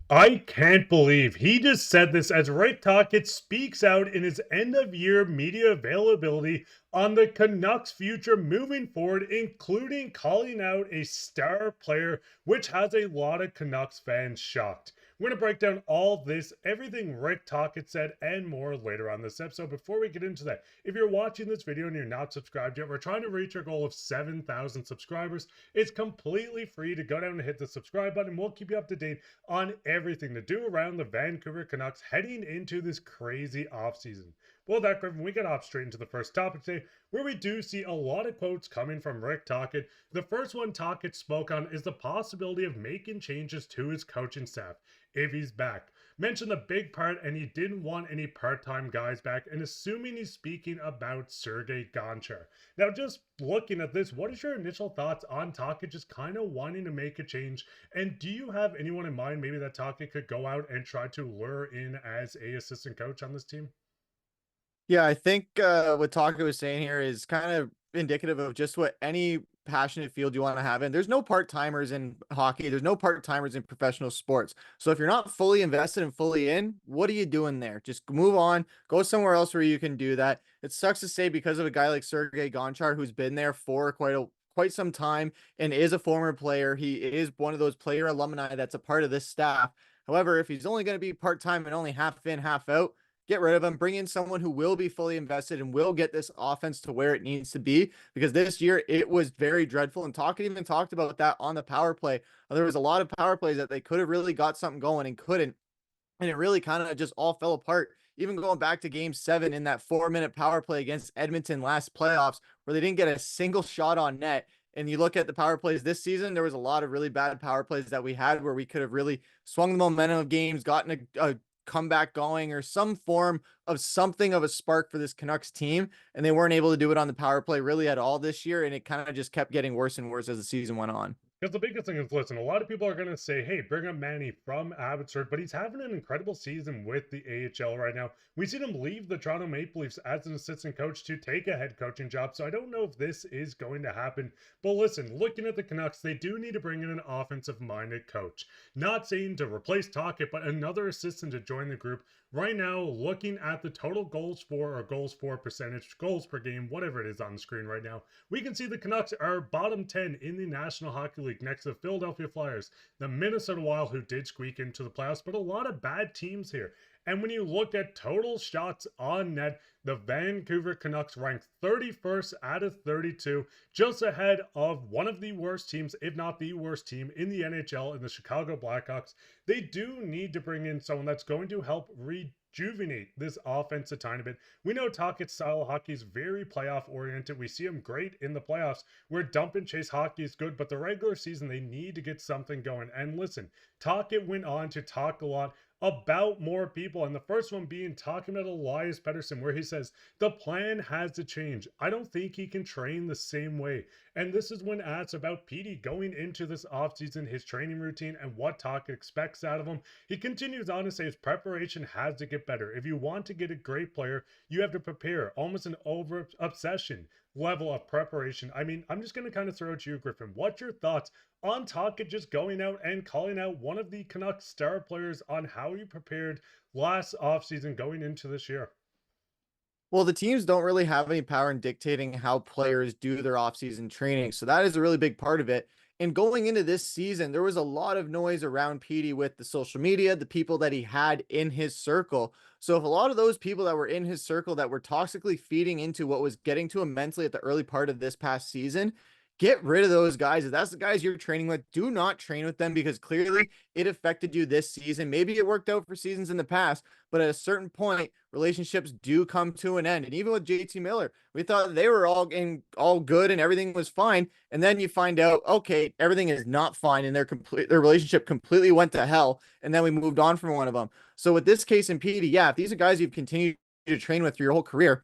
I can't believe he just said this as Rick Tocchet speaks out in his end of year media availability on the Canucks' future moving forward, including calling out a star player, which has a lot of Canucks fans shocked. We're going to break down all this, everything Rick Tocchet said, and more later on this episode. Before we get into that, if you're watching this video and you're not subscribed yet, we're trying to reach our goal of 7,000 subscribers. It's completely free to go down and hit the subscribe button. We'll keep you up to date on everything to do around the Vancouver Canucks heading into this crazy offseason. Well, that, Griffin, we get off straight into the first topic today, where we do see a lot of quotes coming from Rick Tocchet. The first one Tocchet spoke on is the possibility of making changes to his coaching staff if he's back. Mentioned the big part, and he didn't want any part-time guys back, and assuming he's speaking about Sergei Gonchar. Now, just looking at this, what is your initial thoughts on Tocchet just kind of wanting to make a change? And do you have anyone in mind maybe that Tocchet could go out and try to lure in as a assistant coach on this team? Yeah, I think what Taka was saying here is kind of indicative of just what any passionate field you want to have. And there's no part-timers in hockey. There's no part-timers in professional sports. So if you're not fully invested and fully in, what are you doing there? Just move on, go somewhere else where you can do that. It sucks to say because of a guy like Sergei Gonchar, who's been there for quite some time and is a former player. He is one of those player alumni that's a part of this staff. However, if he's only going to be part-time and only half in, half out, get rid of him, bring in someone who will be fully invested and will get this offense to where it needs to be. Because this year it was very dreadful. And Talkett even talked about that on the power play. There was a lot of power plays that they could have really got something going and couldn't. And it really kind of just all fell apart. Even going back to game 7 in that 4-minute power play against Edmonton last playoffs, where they didn't get a single shot on net. And you look at the power plays this season, there was a lot of really bad power plays that we had where we could have really swung the momentum of games, gotten a comeback going or some form of something of a spark for this Canucks team. And they weren't able to do it on the power play really at all this year. And it kind of just kept getting worse and worse as the season went on. Because the biggest thing is, listen, a lot of people are going to say, hey, bring up Manny from Abbotsford, but he's having an incredible season with the AHL right now. We've seen him leave the Toronto Maple Leafs as an assistant coach to take a head coaching job, so I don't know if this is going to happen. But listen, looking at the Canucks, they do need to bring in an offensive-minded coach. Not saying to replace Tocchet, but another assistant to join the group. Right now, looking at the total goals for or goals for percentage, goals per game, whatever it is on the screen right now, we can see the Canucks are bottom 10 in the National Hockey League next to the Philadelphia Flyers, the Minnesota Wild, who did squeak into the playoffs, but a lot of bad teams here. And when you look at total shots on net, the Vancouver Canucks ranked 31st out of 32, just ahead of one of the worst teams, if not the worst team in the NHL, in the Chicago Blackhawks. They do need to bring in someone that's going to help rejuvenate this offense a tiny bit. We know Tocchet's style of hockey is very playoff oriented. We see him great in the playoffs, where dump and chase hockey is good, but the regular season they need to get something going. And listen, Tocchet went on to talk a lot about more people, and the first one being talking about Elias Pettersson, where he says the plan has to change. I don't think he can train the same way. And this is when asked about Petey going into this offseason, his training routine, and what Tocchet expects out of him. He continues on to say his preparation has to get better. If you want to get a great player, you have to prepare, almost an over obsession level of preparation. I mean, I'm just going to kind of throw it to you, Griffin. What's your thoughts on Tocchet just going out and calling out one of the Canucks star players on how he prepared last offseason going into this year? Well, the teams don't really have any power in dictating how players do their offseason training. So that is a really big part of it. And going into this season, there was a lot of noise around Petey with the social media, the people that he had in his circle. So if a lot of those people that were in his circle that were toxically feeding into what was getting to him mentally at the early part of this past season, get rid of those guys. If that's the guys you're training with, do not train with them because clearly it affected you this season. Maybe it worked out for seasons in the past, but at a certain point, relationships do come to an end. And even with JT Miller, we thought they were all good and everything was fine. And then you find out, okay, everything is not fine, and their relationship completely went to hell. And then we moved on from one of them. So with this case in PD, yeah, if these are guys you've continued to train with for your whole career,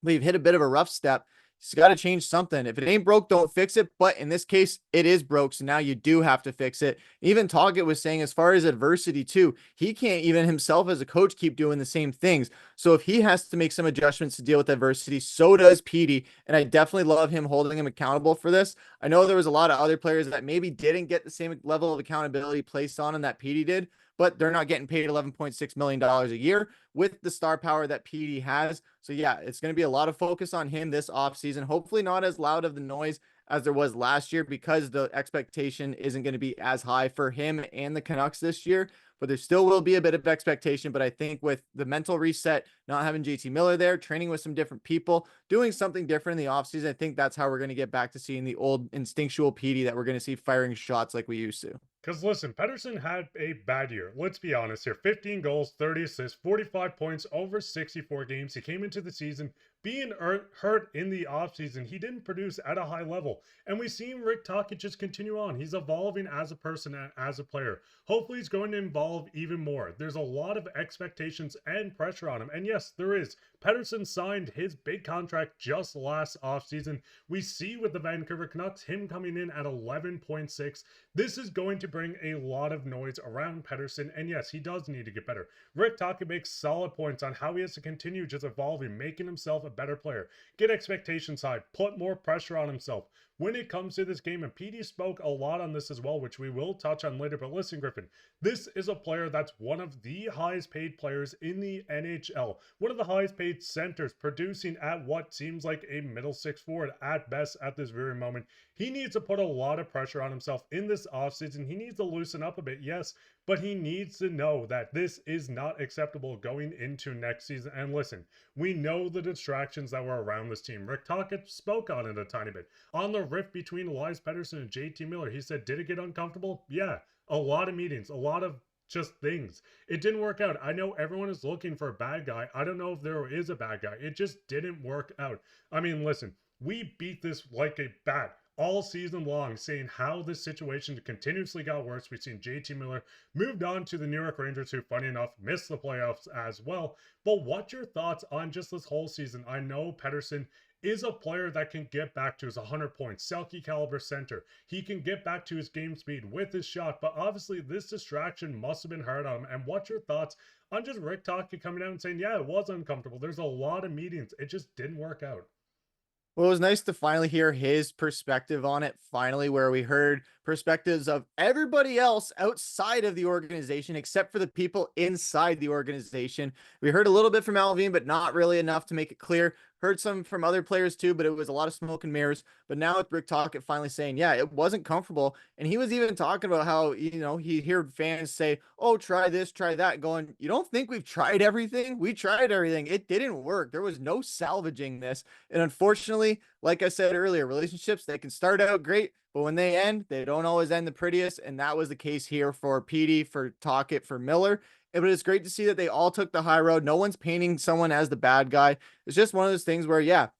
but you've hit a bit of a rough step, it's got to change something. If it ain't broke, don't fix it. But in this case, it is broke. So now you do have to fix it. Even Tocchet was saying, as far as adversity too, he can't even himself as a coach keep doing the same things. So if he has to make some adjustments to deal with adversity, so does Petey. And I definitely love him holding him accountable for this. I know there was a lot of other players that maybe didn't get the same level of accountability placed on him that Petey did. but they're not getting paid $11.6 million a year with the star power that PD has. So yeah, it's going to be a lot of focus on him this offseason. Hopefully not as loud of the noise as there was last year, because the expectation isn't going to be as high for him and the Canucks this year. But there still will be a bit of expectation. But I think with the mental reset, not having JT Miller there, training with some different people, doing something different in the offseason, I think that's how we're going to get back to seeing the old instinctual PD that we're going to see firing shots like we used to. Because listen, Pettersson had a bad year. Let's be honest here. 15 goals, 30 assists, 45 points over 64 games. He came into the season being hurt in the offseason. He didn't produce at a high level. And we've seen Rick Tocchet just continue on. He's evolving as a person, as a player. Hopefully he's going to evolve even more. There's a lot of expectations and pressure on him. And yes, there is. Pettersson signed his big contract just last offseason. We see with the Vancouver Canucks, him coming in at 11.6. This is going to bring a lot of noise around Pettersson, and yes, he does need to get better. Rick Tocchet makes solid points on how he has to continue just evolving, making himself a better player, get expectations high, put more pressure on himself when it comes to this game. And PD spoke a lot on this as well, which we will touch on later. But listen, Griffin, this is a player that's one of the highest paid players in the NHL, one of the highest paid centers, producing at what seems like a middle six forward at best at this very moment. He needs to put a lot of pressure on himself in this offseason. He needs to loosen up a bit, yes, but he needs to know that this is not acceptable going into next season. And listen, we know the distractions that were around this team. Rick Tocchet spoke on it a tiny bit. On the rift between Elias Pettersson and JT Miller, he said, did it get uncomfortable? Yeah, a lot of meetings, a lot of just things. It didn't work out. I know everyone is looking for a bad guy. I don't know if there is a bad guy. It just didn't work out. I mean, listen, we beat this like a bat all season long, saying how this situation continuously got worse. We've seen JT Miller moved on to the New York Rangers, who, funny enough, missed the playoffs as well. But what's your thoughts on just this whole season? I know Pettersson is a player that can get back to his 100 points, Selke caliber center. He can get back to his game speed with his shot, but obviously this distraction must have been hard on him. And what's your thoughts on just Rick Tocchet coming out and saying, yeah, it was uncomfortable. There's a lot of meetings. It just didn't work out. Well, it was nice to finally hear his perspective on it, finally, where we heard perspectives of everybody else outside of the organization, except for the people inside the organization. We heard a little bit from Allvin, but not really enough to make it clear. Heard some from other players too, but it was a lot of smoke and mirrors. But now with Rick Tocchet finally saying, yeah, it wasn't comfortable. And he was even talking about how, he heard fans say, oh, try this, try that, going, you don't think we've tried everything? We tried everything. It didn't work. There was no salvaging this. And unfortunately, like I said earlier, relationships, they can start out great, but when they end, they don't always end the prettiest. And that was the case here for PD, for Tocchet, for Miller. But it's great to see that they all took the high road. No one's painting someone as the bad guy. It's just one of those things where, yeah,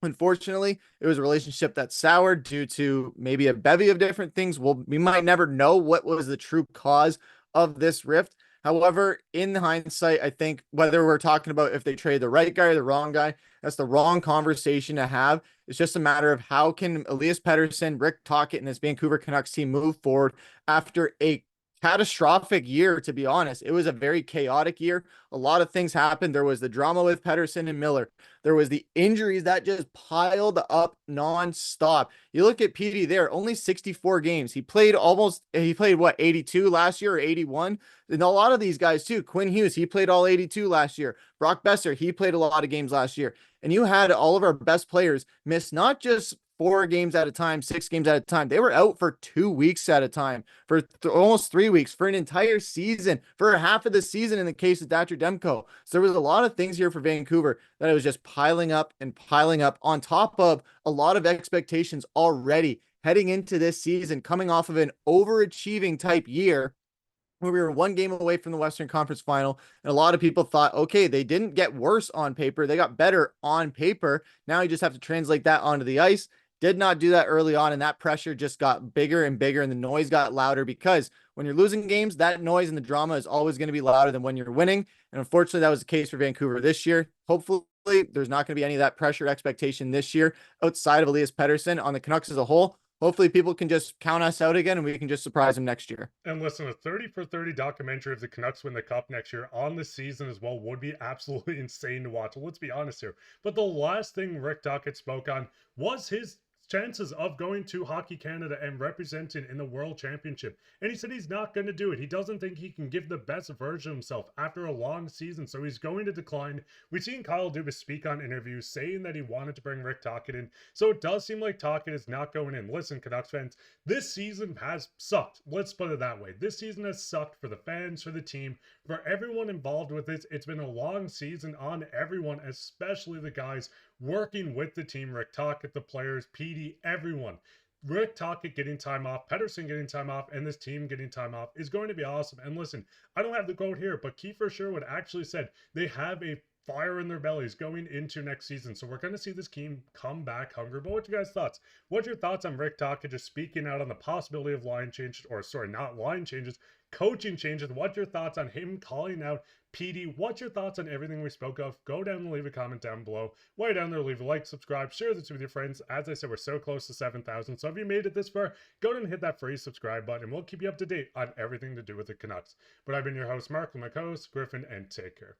unfortunately, it was a relationship that soured due to maybe a bevy of different things. We might never know what was the true cause of this rift. However, in hindsight, I think whether we're talking about if they trade the right guy or the wrong guy, that's the wrong conversation to have. It's just a matter of how can Elias Pettersson, Rick Tocchet, and this Vancouver Canucks team move forward after a catastrophic year. To be honest, it was a very chaotic year. A lot of things happened. There was the drama with Pettersson and Miller. There was the injuries that just piled up nonstop. You look at PD there, only 64 games. He played what, 82 last year or 81? And a lot of these guys too. Quinn Hughes, he played all 82 last year. Brock Boeser, he played a lot of games last year. And you had all of our best players miss not just 4 games at a time, 6 games at a time. They were out for 2 weeks at a time, for almost 3 weeks, for an entire season, for half of the season in the case of Thatcher Demko. So there was a lot of things here for Vancouver that it was just piling up and piling up on top of a lot of expectations already heading into this season, coming off of an overachieving type year where we were 1 game away from the Western Conference Final. And a lot of people thought, okay, they didn't get worse on paper. They got better on paper. Now you just have to translate that onto the ice. Did not do that early on, and that pressure just got bigger and bigger, and the noise got louder, because when you're losing games, that noise and the drama is always going to be louder than when you're winning. And unfortunately, that was the case for Vancouver this year. Hopefully, there's not going to be any of that pressure expectation this year outside of Elias Pettersson on the Canucks as a whole. Hopefully, people can just count us out again, and we can just surprise them next year. And listen, a 30 for 30 documentary if the Canucks win the Cup next year on the season as well would be absolutely insane to watch. Let's be honest here. But the last thing Rick Tocchet spoke on was his chances of going to Hockey Canada and representing in the World Championship. And he said he's not going to do it. He doesn't think he can give the best version of himself after a long season, so he's going to decline. We've seen Kyle Dubas speak on interviews saying that he wanted to bring Rick Tocchet in, so it does seem like Tocchet is not going in. Listen, Canucks fans, this season has sucked. Let's put it that way. This season has sucked for the fans, for the team, for everyone involved with this. It's been a long season on everyone, especially the guys working with the team. Rick Tocchet, the players, PD, everyone. Rick Tocchet getting time off, Pettersson getting time off, and this team getting time off is going to be awesome. And listen, I don't have the quote here, but Kiefer Sherwood actually said they have a fire in their bellies going into next season. So we're going to see this team come back hungry. But what's your guys' thoughts? What's your thoughts on Rick Tocchet just speaking out on the possibility of line changes, or sorry, not line changes, coaching changes? What's your thoughts on him calling out PD? What's your thoughts on everything we spoke of? Go down and leave a comment down below. While you're down there, leave a like, subscribe, share this with your friends. As I said, we're so close to 7,000. So if you made it this far, go down and hit that free subscribe button, and we'll keep you up to date on everything to do with the Canucks. But I've been your host, Mark, with my co-host, Griffin, and take care.